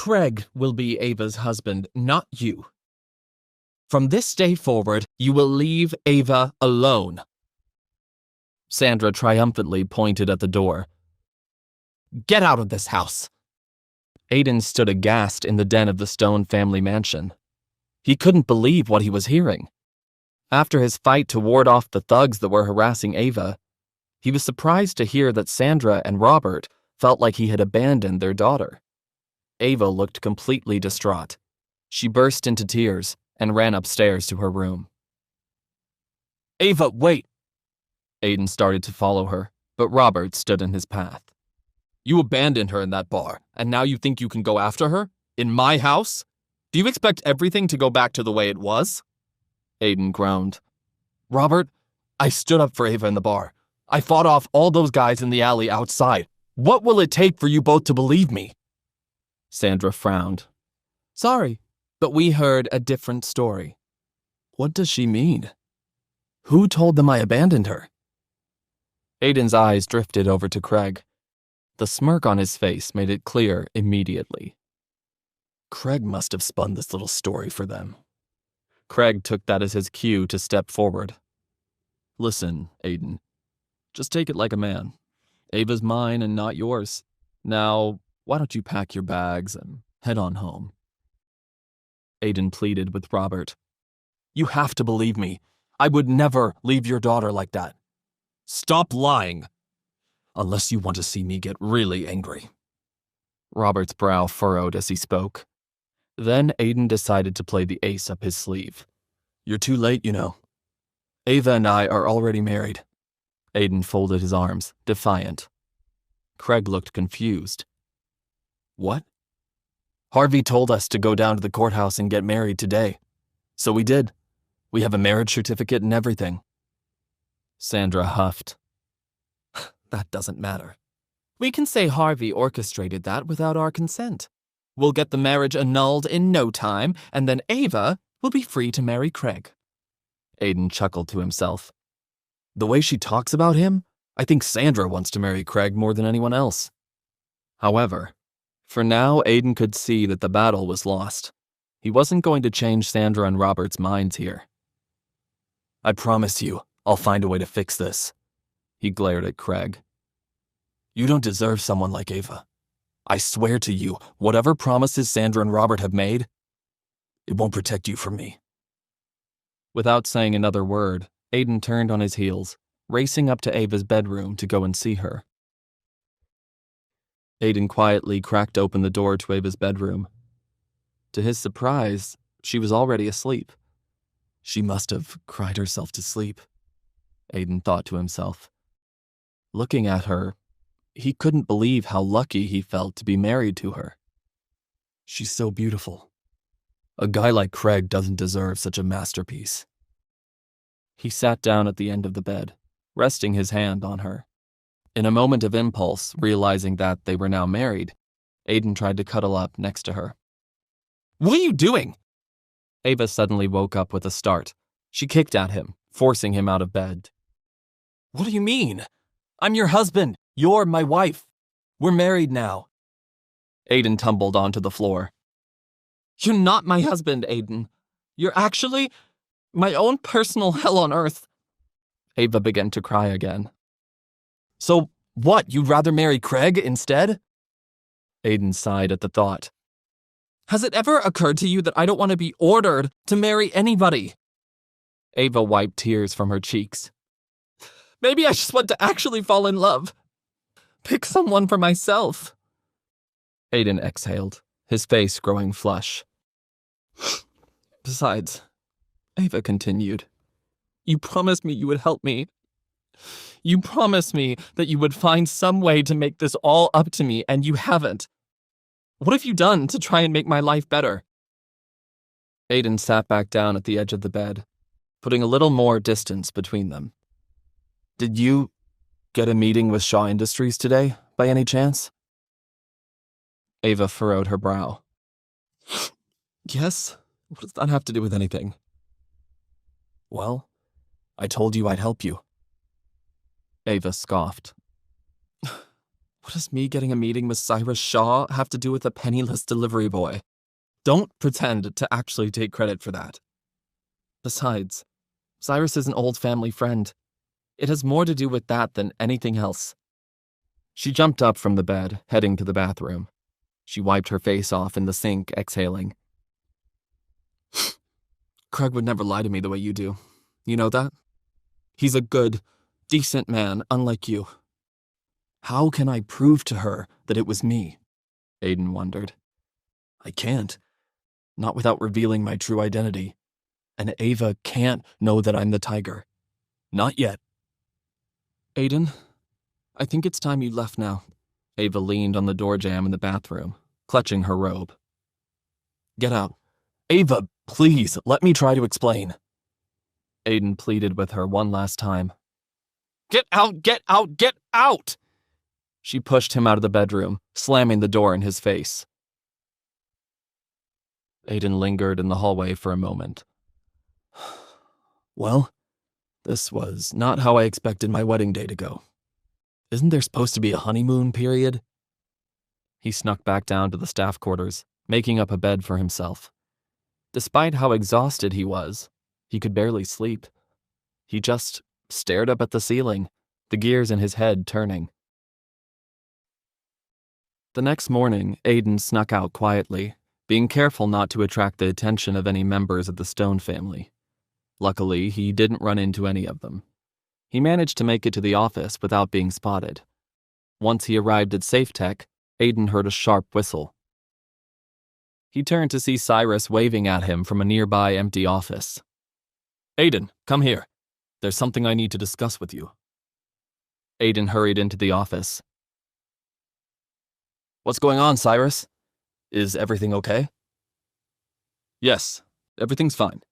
Craig will be Ava's husband, not you. From this day forward, you will leave Ava alone. Sandra triumphantly pointed at the door. Get out of this house. Aiden stood aghast in the den of the Stone family mansion. He couldn't believe what he was hearing. After his fight to ward off the thugs that were harassing Ava, he was surprised to hear that Sandra and Robert felt like he had abandoned their daughter. Ava looked completely distraught. She burst into tears and ran upstairs to her room. Ava, wait! Aiden started to follow her, but Robert stood in his path. You abandoned her in that bar, and now you think you can go after her? In my house? Do you expect everything to go back to the way it was? Aiden groaned. Robert, I stood up for Ava in the bar. I fought off all those guys in the alley outside. What will it take for you both to believe me? Sandra frowned. Sorry, but we heard a different story. What does she mean? Who told them I abandoned her? Aiden's eyes drifted over to Craig. The smirk on his face made it clear immediately. Craig must have spun this little story for them. Craig took that as his cue to step forward. Listen, Aiden. Just take it like a man. Ava's mine and not yours. Now, why don't you pack your bags and head on home? Aiden pleaded with Robert. You have to believe me. I would never leave your daughter like that. Stop lying. Unless you want to see me get really angry. Robert's brow furrowed as he spoke. Then Aiden decided to play the ace up his sleeve. You're too late, you know. Ava and I are already married. Aiden folded his arms, defiant. Craig looked confused. What? Harvey told us to go down to the courthouse and get married today. So we did. We have a marriage certificate and everything. Sandra huffed. That doesn't matter. We can say Harvey orchestrated that without our consent. We'll get the marriage annulled in no time, and then Ava will be free to marry Craig. Aiden chuckled to himself. The way she talks about him, I think Sandra wants to marry Craig more than anyone else. However, for now Aiden could see that the battle was lost. He wasn't going to change Sandra and Robert's minds here. I promise you, I'll find a way to fix this. He glared at Craig. You don't deserve someone like Ava. I swear to you, whatever promises Sandra and Robert have made, it won't protect you from me. Without saying another word, Aiden turned on his heels, racing up to Ava's bedroom to go and see her. Aiden quietly cracked open the door to Ava's bedroom. To his surprise, she was already asleep. She must have cried herself to sleep, Aiden thought to himself. Looking at her, he couldn't believe how lucky he felt to be married to her. She's so beautiful. A guy like Craig doesn't deserve such a masterpiece. He sat down at the end of the bed, resting his hand on her. In a moment of impulse, realizing that they were now married, Aiden tried to cuddle up next to her. What are you doing? Ava suddenly woke up with a start. She kicked at him, forcing him out of bed. What do you mean? I'm your husband. You're my wife. We're married now. Aiden tumbled onto the floor. You're not my husband, Aiden. You're actually my own personal hell on earth. Ava began to cry again. So what, you'd rather marry Craig instead? Aiden sighed at the thought. Has it ever occurred to you that I don't want to be ordered to marry anybody? Ava wiped tears from her cheeks. Maybe I just want to actually fall in love. Pick someone for myself. Aiden exhaled, his face growing flush. Besides, Ava continued, you promised me you would help me. You promised me that you would find some way to make this all up to me, and you haven't. What have you done to try and make my life better? Aiden sat back down at the edge of the bed, putting a little more distance between them. Did you get a meeting with Shaw Industries today, by any chance? Ava furrowed her brow. Yes? What does that have to do with anything? Well, I told you I'd help you. Ava scoffed. What does me getting a meeting with Cyrus Shaw have to do with a penniless delivery boy? Don't pretend to actually take credit for that. Besides, Cyrus is an old family friend. It has more to do with that than anything else. She jumped up from the bed, heading to the bathroom. She wiped her face off in the sink, exhaling. Craig would never lie to me the way you do. You know that? He's a good, decent man, unlike you. How can I prove to her that it was me? Aiden wondered. I can't. Not without revealing my true identity. And Ava can't know that I'm the tiger. Not yet. Aiden, I think it's time you left now. Ava leaned on the door jamb in the bathroom, clutching her robe. Get out. Ava, please, let me try to explain. Aiden pleaded with her one last time. Get out, get out, get out! She pushed him out of the bedroom, slamming the door in his face. Aiden lingered in the hallway for a moment. Well, this was not how I expected my wedding day to go. Isn't there supposed to be a honeymoon period? He snuck back down to the staff quarters, making up a bed for himself. Despite how exhausted he was, he could barely sleep. He just stared up at the ceiling, the gears in his head turning. The next morning, Aiden snuck out quietly, being careful not to attract the attention of any members of the Stone family. Luckily, he didn't run into any of them. He managed to make it to the office without being spotted. Once he arrived at Safe Tech, Aiden heard a sharp whistle. He turned to see Cyrus waving at him from a nearby empty office. Aiden, come here. There's something I need to discuss with you. Aiden hurried into the office. What's going on, Cyrus? Is everything okay? Yes, everything's fine.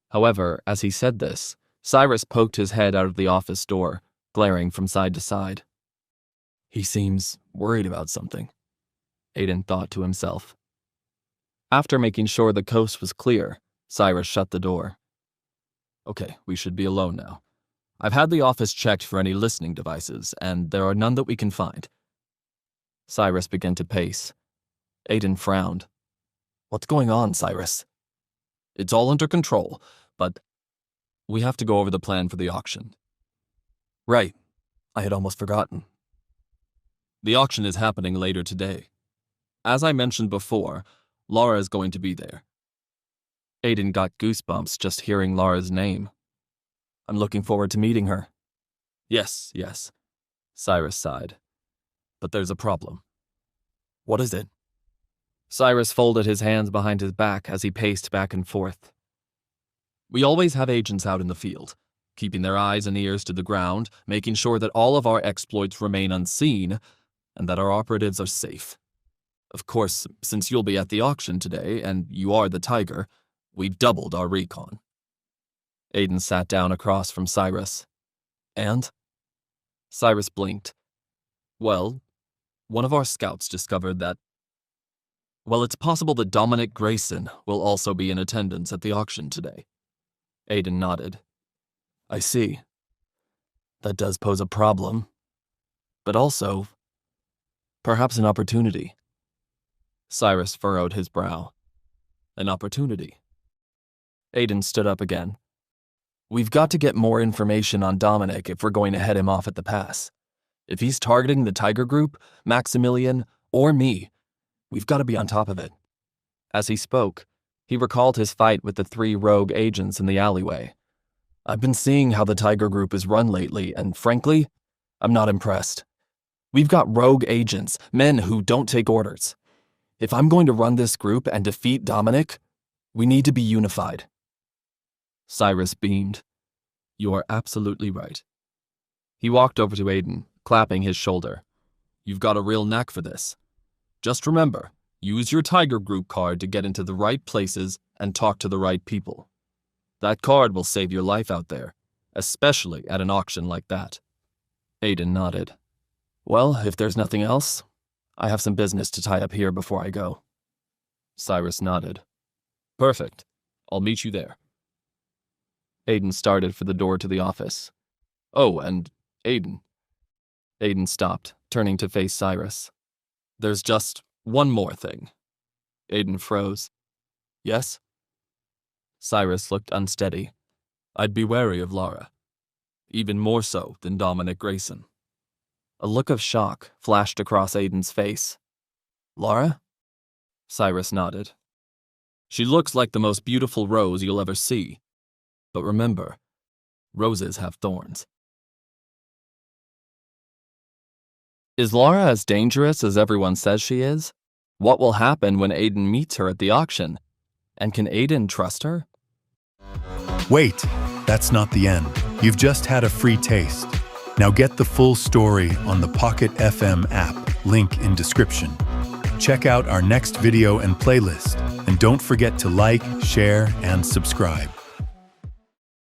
However, as he said this, Cyrus poked his head out of the office door, glaring from side to side. He seems worried about something, Aiden thought to himself. After making sure the coast was clear, Cyrus shut the door. Okay, we should be alone now. I've had the office checked for any listening devices, and there are none that we can find. Cyrus began to pace. Aiden frowned. What's going on, Cyrus? It's all under control, but we have to go over the plan for the auction. Right. I had almost forgotten. The auction is happening later today. As I mentioned before, Laura is going to be there. Aiden got goosebumps just hearing Laura's name. I'm looking forward to meeting her. Yes, Cyrus sighed. But there's a problem. What is it? Cyrus folded his hands behind his back as he paced back and forth. We always have agents out in the field, keeping their eyes and ears to the ground, making sure that all of our exploits remain unseen, and that our operatives are safe. Of course, since you'll be at the auction today, and you are the tiger, we've doubled our recon. Aiden sat down across from Cyrus. And? Cyrus blinked. Well, one of our scouts discovered that... Well, it's possible that Dominic Grayson will also be in attendance at the auction today. Aiden nodded. I see. That does pose a problem. But also, perhaps an opportunity. Cyrus furrowed his brow. An opportunity. Aiden stood up again. We've got to get more information on Dominic if we're going to head him off at the pass. If he's targeting the Tiger Group, Maximilian, or me, we've got to be on top of it. As he spoke, he recalled his fight with the 3 rogue agents in the alleyway. I've been seeing how the Tiger Group is run lately, and frankly, I'm not impressed. We've got rogue agents, men who don't take orders. If I'm going to run this group and defeat Dominic, we need to be unified. Cyrus beamed. You are absolutely right. He walked over to Aiden, clapping his shoulder. You've got a real knack for this. Just remember, use your Tiger Group card to get into the right places and talk to the right people. That card will save your life out there, especially at an auction like that. Aiden nodded. Well, if there's nothing else, I have some business to tie up here before I go. Cyrus nodded. Perfect. I'll meet you there. Aiden started for the door to the office. Oh, and Aiden. Aiden stopped, turning to face Cyrus. There's just one more thing. Aiden froze. Yes? Cyrus looked unsteady. I'd be wary of Laura. Even more so than Dominic Grayson. A look of shock flashed across Aiden's face. Laura? Cyrus nodded. She looks like the most beautiful rose you'll ever see. But remember, roses have thorns. Is Laura as dangerous as everyone says she is? What will happen when Aiden meets her at the auction? And can Aiden trust her? Wait, that's not the end. You've just had a free taste. Now get the full story on the Pocket FM app, link in description. Check out our next video and playlist, and don't forget to like, share, and subscribe.